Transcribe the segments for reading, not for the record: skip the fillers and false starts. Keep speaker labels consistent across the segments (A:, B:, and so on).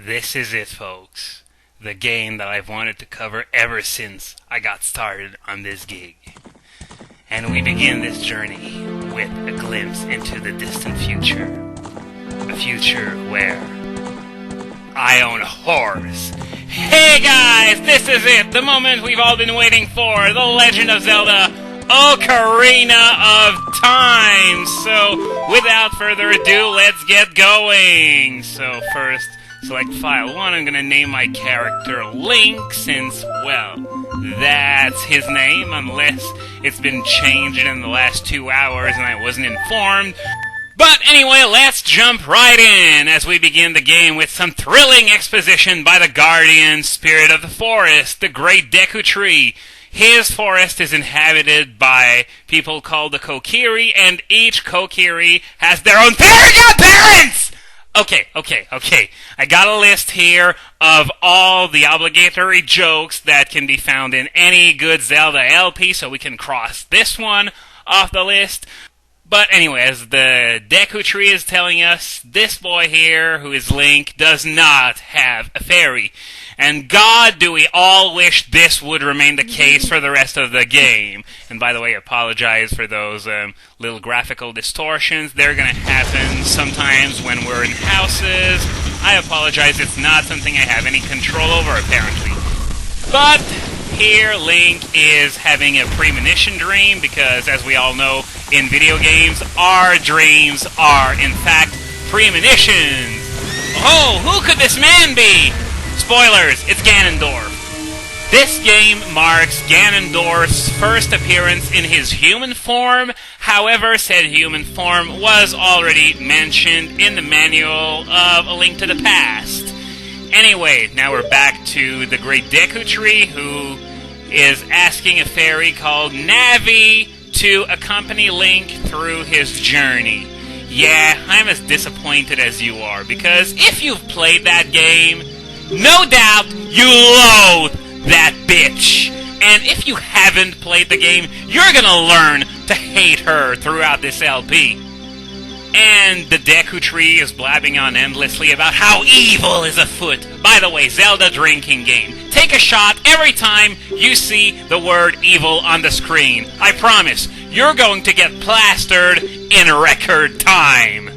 A: This is it, folks. The game that I've wanted to cover ever since I got started on this gig. And we begin this journey with a glimpse into the distant future. A future where I own a horse. Hey guys, this is it, the moment we've all been waiting for, The Legend of Zelda, Ocarina of Time. So, without further ado, let's get going. So first, select file 1, I'm gonna name my character Link, since, well, that's his name, unless it's been changed in the last 2 hours and I wasn't informed. But anyway, let's jump right in as we begin the game with some thrilling exposition by the guardian spirit of the forest, the Great Deku Tree. His forest is inhabited by people called the Kokiri, and each Kokiri has their own fairy godparents! Okay. I got a list here of all the obligatory jokes that can be found in any good Zelda LP, so we can cross this one off the list. But anyway, as the Deku Tree is telling us, this boy here, who is Link, does not have a fairy. And God, do we all wish this would remain the case for the rest of the game. And by the way, I apologize for those little graphical distortions. They're going to happen sometimes when we're in houses. I apologize, it's not something I have any control over, apparently. But here, Link is having a premonition dream, because as we all know, in video games, our dreams are, in fact, premonitions. Oh, who could this man be? Spoilers, it's Ganondorf. This game marks Ganondorf's first appearance in his human form. However, said human form was already mentioned in the manual of A Link to the Past. Anyway, now we're back to the Great Deku Tree, who is asking a fairy called Navi to accompany Link through his journey. Yeah, I'm as disappointed as you are, because if you've played that game, no doubt you loathe that bitch. And if you haven't played the game, you're gonna learn to hate her throughout this LP. And the Deku Tree is blabbing on endlessly about how evil is afoot. By the way, Zelda drinking game. Take a shot every time you see the word evil on the screen. I promise, you're going to get plastered in record time.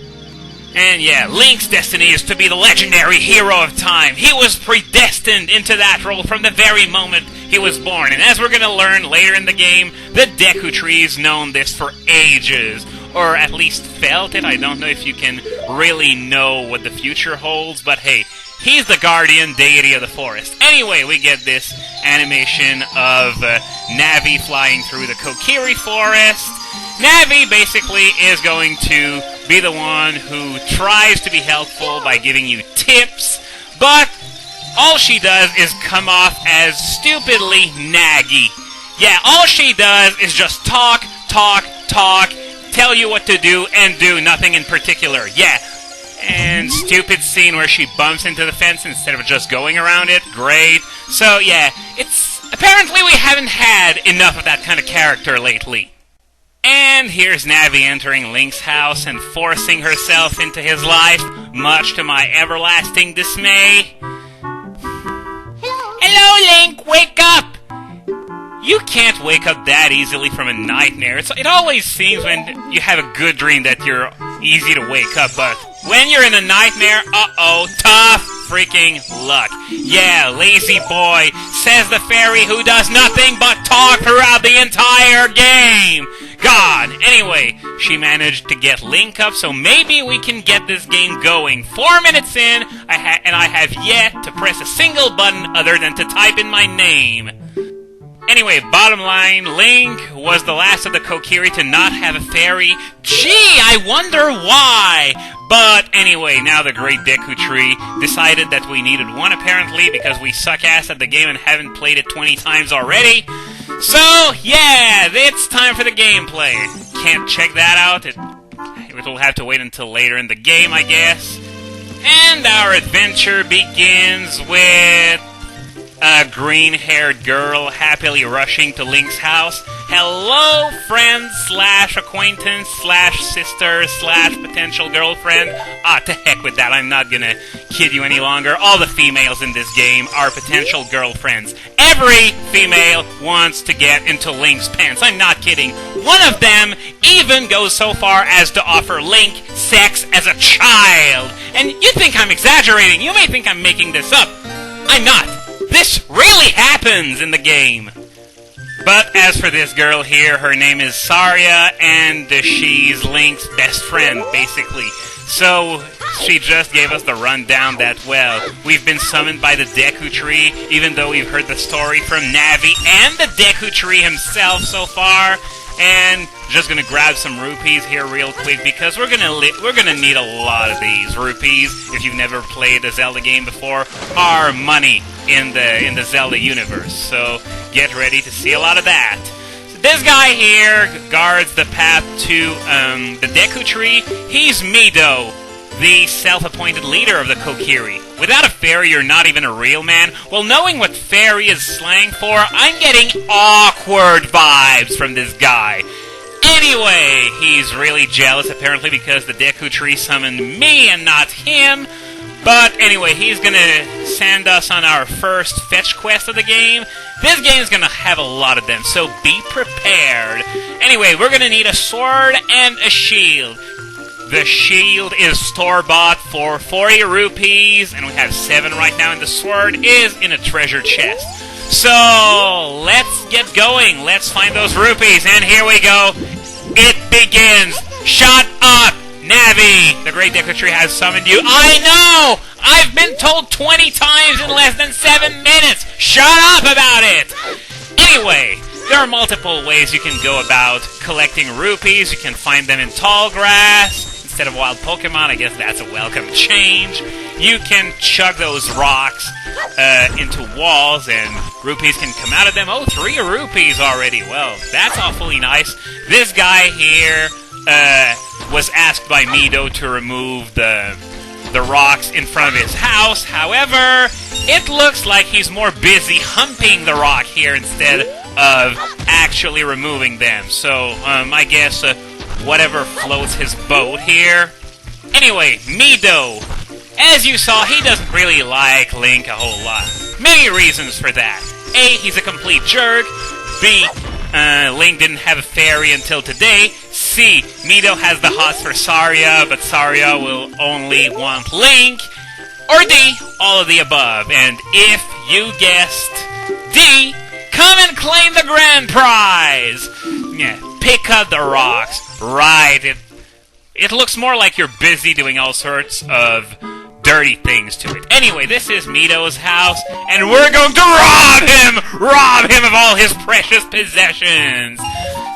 A: And yeah, Link's destiny is to be the legendary hero of time. He was predestined into that role from the very moment he was born. And as we're going to learn later in the game, the Deku Tree's known this for ages. Or at least felt it. I don't know if you can really know what the future holds, but hey, he's the guardian deity of the forest. Anyway, we get this animation of Navi flying through the Kokiri forest. Navi basically is going to be the one who tries to be helpful by giving you tips, but all she does is come off as stupidly naggy. Yeah, all she does is just talk, tell you what to do, and do nothing in particular. Yeah. And stupid scene where she bumps into the fence instead of just going around it. Great. So yeah, apparently we haven't had enough of that kind of character lately. And here's Navi entering Link's house and forcing herself into his life, much to my everlasting dismay. Hello, Link! Wake up! You can't wake up that easily from a nightmare. It always seems when you have a good dream that you're easy to wake up, but when you're in a nightmare, tough freaking luck. Yeah, lazy boy, says the fairy who does nothing but talk throughout the entire game. God. Anyway, she managed to get Link up, so maybe we can get this game going. 4 minutes in, and I have yet to press a single button other than to type in my name. Anyway, bottom line, Link was the last of the Kokiri to not have a fairy. Gee, I wonder why! But anyway, now the Great Deku Tree decided that we needed one, apparently, because we suck ass at the game and haven't played it 20 times already. So, yeah, it's time for the gameplay. Can't check that out. It will have to wait until later in the game, I guess. And our adventure begins with a green-haired girl happily rushing to Link's house. hello, friend slash acquaintance slash sister slash potential girlfriend. To heck with that. I'm not gonna kid you any longer. All the females in this game are potential girlfriends. Every female wants to get into Link's pants. I'm not kidding. One of them even goes so far as to offer Link sex as a child. And you think I'm exaggerating. You may think I'm making this up. I'm not. This really happens in the game. But as for this girl here, her name is Saria, and she's Link's best friend, basically. So, she just gave us the rundown that, well, we've been summoned by the Deku Tree, even though we've heard the story from Navi and the Deku Tree himself so far. And just gonna grab some rupees here real quick, because we're gonna need a lot of these. Rupees, if you've never played a Zelda game before, are money in the Zelda universe. So get ready to see a lot of that. So this guy here guards the path to the Deku Tree. He's Mido, the self-appointed leader of the Kokiri. Without a fairy, you're not even a real man. Well, knowing what fairy is slang for, I'm getting awkward vibes from this guy. Anyway, he's really jealous, apparently, because the Deku Tree summoned me and not him. But anyway, he's gonna send us on our first fetch quest of the game. This game's gonna have a lot of them, so be prepared. Anyway, we're gonna need a sword and a shield. The shield is store-bought for 40 rupees, and we have 7 right now, and the sword is in a treasure chest. So, let's get going. Let's find those rupees, and here we go. It begins. Shut up, Navi! The Great Deku Tree has summoned you. I know! I've been told 20 times in less than 7 minutes! Shut up about it! Anyway, there are multiple ways you can go about collecting rupees. You can find them in tall grass instead of wild Pokemon. I guess that's a welcome change. You can chug those rocks into walls, and rupees can come out of them. Oh, 3 rupees already. Well, that's awfully nice. This guy here was asked by Mido to remove the rocks in front of his house. However, it looks like he's more busy humping the rock here instead of actually removing them. So, I guess whatever floats his boat here. Anyway, Mido. As you saw, he doesn't really like Link a whole lot. Many reasons for that. A, he's a complete jerk. B, Link didn't have a fairy until today. C, Mido has the hots for Saria, but Saria will only want Link. Or D, all of the above. And if you guessed D, come and claim the grand prize! Yeah, pick up the rocks. Right, it looks more like you're busy doing all sorts of dirty things to it. Anyway, this is Mido's house, and we're going to rob him of all his precious possessions.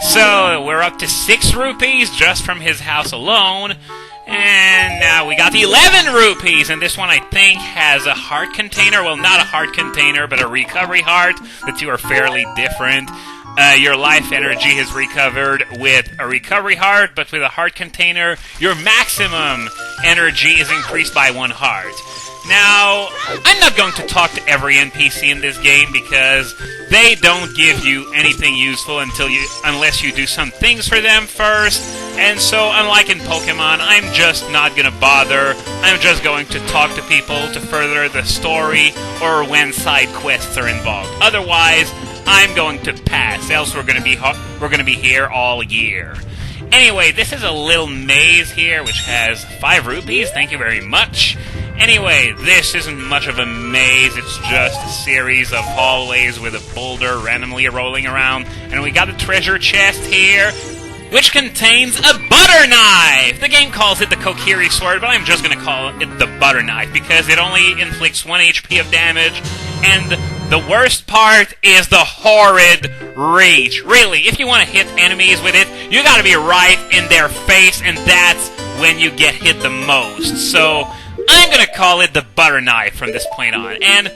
A: So, we're up to 6 rupees just from his house alone. And now we got the 11 rupees, and this one I think has a heart container. Well, not a heart container, but a recovery heart. The two are fairly different. Your life energy is recovered with a recovery heart, but with a heart container, your maximum energy is increased by 1 heart. Now, I'm not going to talk to every NPC in this game because they don't give you anything useful unless you do some things for them first. And so, unlike in Pokemon, I'm just not going to bother. I'm just going to talk to people to further the story or when side quests are involved. Otherwise, I'm going to pass, else we're going to be here all year. Anyway, this is a little maze here, which has 5 rupees. Thank you very much. Anyway, this isn't much of a maze. It's just a series of hallways with a boulder randomly rolling around. And we got a treasure chest here, which contains a butter knife. The game calls it the Kokiri sword, but I'm just going to call it the butter knife because it only inflicts 1 HP of damage. And the worst part is the horrid reach. Really, if you want to hit enemies with it, you gotta be right in their face, and that's when you get hit the most. So, I'm gonna call it the butter knife from this point on. And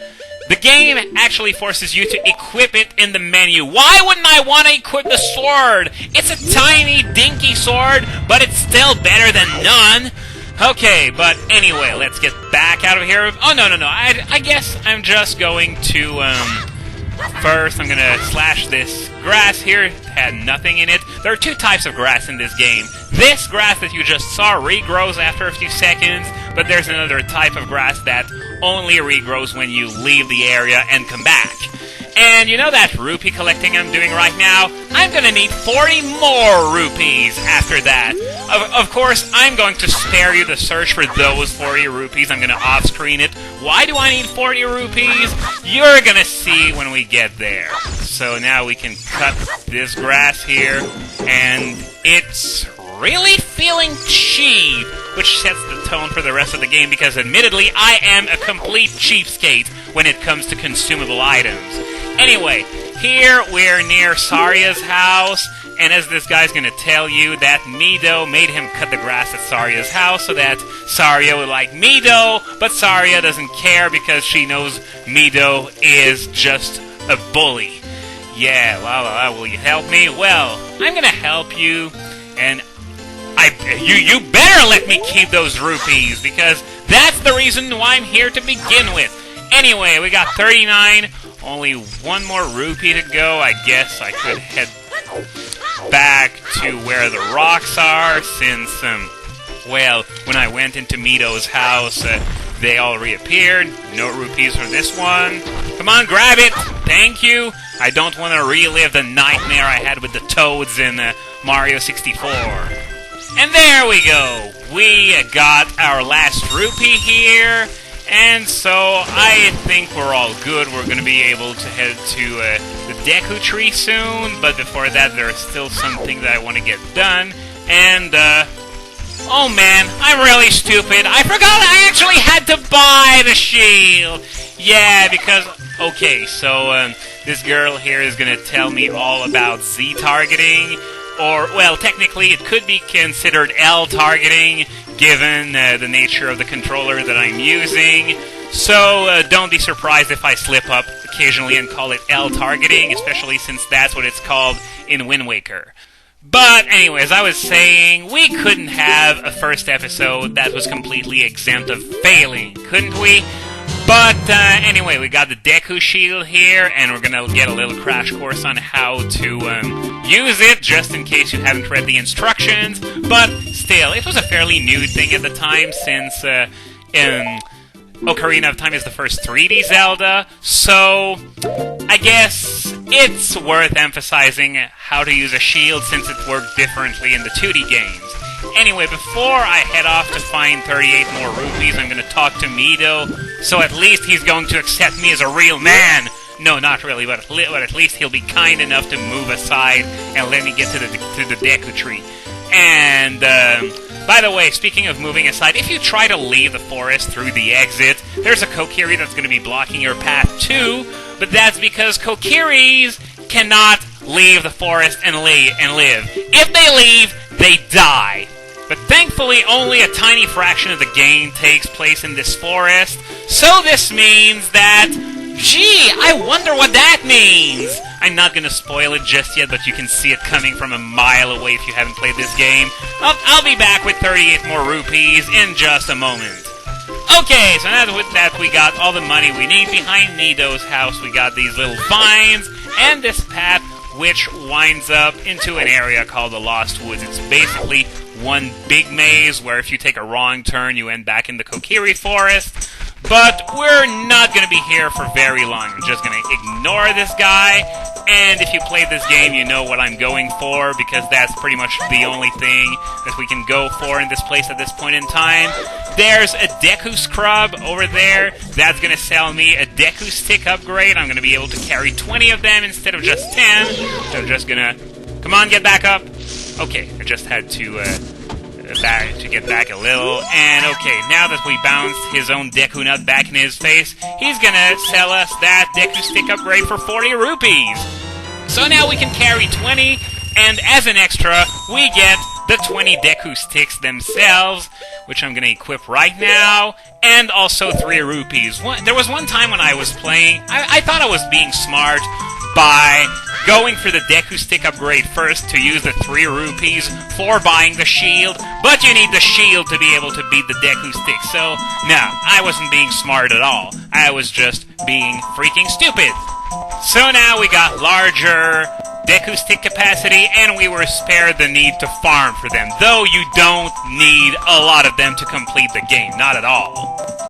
A: the game actually forces you to equip it in the menu. Why wouldn't I want to equip the sword? It's a tiny, dinky sword, but it's still better than none. Okay, but anyway, let's get back out of here. Oh, no. I guess I'm just going to First, I'm gonna slash this grass here. It had nothing in it. There are two types of grass in this game. This grass that you just saw regrows after a few seconds, but there's another type of grass that only regrows when you leave the area and come back. And you know that rupee collecting I'm doing right now? I'm gonna need 40 more rupees after that. Of course, I'm going to spare you the search for those 40 rupees. I'm gonna off-screen it. Why do I need 40 rupees? You're gonna see when we get there. So now we can cut this grass here, and it's really feeling cheap, which sets the tone for the rest of the game, because admittedly, I am a complete cheapskate when it comes to consumable items. Anyway, here we're near Saria's house, and as this guy's gonna tell you, that Mido made him cut the grass at Saria's house so that Saria would like Mido, but Saria doesn't care because she knows Mido is just a bully. Yeah, la la la, will you help me? Well, I'm gonna help you, and you better let me keep those rupees, because that's the reason why I'm here to begin with. Anyway, we got 39, only one more rupee to go. I guess I could head back to where the rocks are, since, well, when I went into Mido's house, they all reappeared. No rupees for this one. Come on, grab it! Thank you! I don't want to relive the nightmare I had with the toads in Mario 64. And there we go! We got our last rupee here, and so I think we're all good. We're going to be able to head to the Deku Tree soon, but before that there's still something that I want to get done, and oh man, I'm really stupid. I forgot I actually had to buy the shield! Yeah, because, okay, so this girl here is going to tell me all about Z targeting, or, well, technically it could be considered L targeting, given the nature of the controller that I'm using. So don't be surprised if I slip up occasionally and call it L targeting, especially since that's what it's called in Wind Waker. But anyway, as I was saying, we couldn't have a first episode that was completely exempt of failing, couldn't we? But anyway, we got the Deku Shield here, and we're gonna get a little crash course on how to use it, just in case you haven't read the instructions. But still, it was a fairly new thing at the time, since Ocarina of Time is the first 3D Zelda, so I guess it's worth emphasizing how to use a shield, since it worked differently in the 2D games. Anyway, before I head off to find 38 more rupees, I'm going to talk to Mido, so at least he's going to accept me as a real man. No, not really, but at least he'll be kind enough to move aside and let me get to the Deku Tree. And, by the way, speaking of moving aside, if you try to leave the forest through the exit, there's a Kokiri that's going to be blocking your path too, but that's because Kokiris cannot leave the forest and live. If they leave, they die. But thankfully, only a tiny fraction of the game takes place in this forest, so this means that... Gee, I wonder what that means! I'm not gonna spoil it just yet, but you can see it coming from a mile away if you haven't played this game. I'll be back with 38 more rupees in just a moment. Okay, so now with that we got all the money we need. Behind Mido's house we got these little vines, and this path which winds up into an area called the Lost Woods. It's basically one big maze where if you take a wrong turn you end back in the Kokiri Forest. But we're not going to be here for very long. I'm just going to ignore this guy, and if you played this game, you know what I'm going for, because that's pretty much the only thing that we can go for in this place at this point in time. There's a Deku Scrub over there. That's going to sell me a Deku Stick upgrade. I'm going to be able to carry 20 of them instead of just 10. So I'm just going to... Come on, get back up. Okay, I just had to get back a little, and okay, now that we bounced his own Deku Nut back in his face, he's gonna sell us that Deku Stick upgrade for 40 rupees. So now we can carry 20, and as an extra, we get the 20 Deku Sticks themselves, which I'm gonna equip right now, and also 3 rupees. There was one time when I was playing, I thought I was being smart by going for the Deku Stick upgrade first to use the 3 rupees for buying the shield, but you need the shield to be able to beat the Deku Stick, so no, I wasn't being smart at all. I was just being freaking stupid. So now we got larger Deku stick capacity, and we were spared the need to farm for them, though you don't need a lot of them to complete the game, not at all.